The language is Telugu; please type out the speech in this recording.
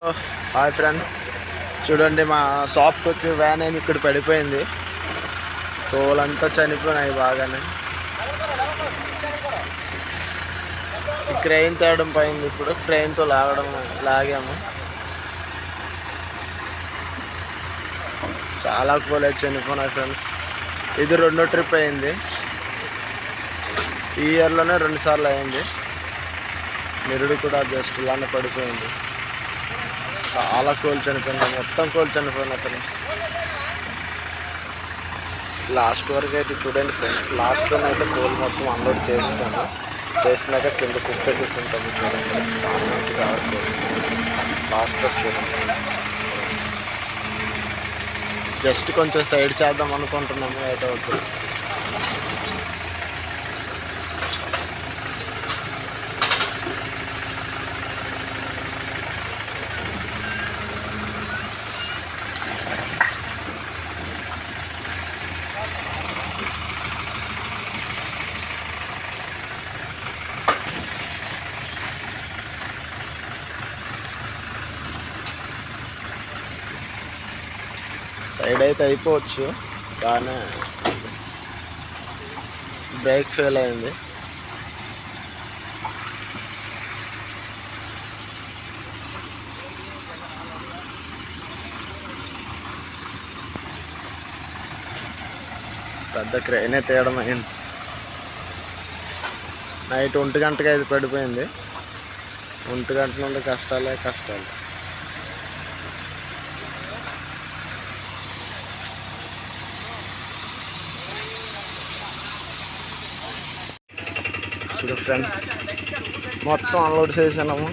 హాయ్ ఫ్రెండ్స్, చూడండి మా షాప్కి వచ్చి వ్యాన్ ఏమి ఇక్కడ పడిపోయింది. తోలంతా చనిపోయినాయి బాగానే. ఈ క్రెయిన్ తేయడం పోయింది. ఇప్పుడు క్రెయిన్తో లాగాము. చాలా కోళ్ళు చనిపోయినాయి ఫ్రెండ్స్. ఇది రెండో ట్రిప్ అయింది. ఈ ఇయర్లోనే 2 సార్లు అయింది. నిరుడు కూడా జస్ట్ ఇలానే పడిపోయింది. చాలా కోళ్ళు చనిపోయినాయి, మొత్తం కోళ్ళు చనిపోయినాయి ఫ్రెండ్స్. లాస్ట్ వరకు అయితే చూడండి ఫ్రెండ్స్. లాస్ట్లోనే అయితే కోళ్ళు మొత్తం అన్లోడ్ చేసేసాను. చేసినాక కింద కుప్పేసేసి ఉంటాము. చూడండి చాలా కోళ్ళు లాస్ట్లో చూడండి ఫ్రెండ్స్. జస్ట్ కొంచెం సైడ్ చేద్దాం అనుకుంటున్నాము. ఏదో ఒకటి సైడ్ అయితే అయిపోవచ్చు, కానీ బ్రేక్ ఫెయిల్ అయింది. పెద్ద క్రెయినే తీయడం అయింది. నైట్ 1 గంటకి అయితే పడిపోయింది. 1 గంట నుండి కష్టాలే కష్టాలు. చూడు ఫ్రెండ్స్, మొత్తం అన్లోడ్ చేసాము.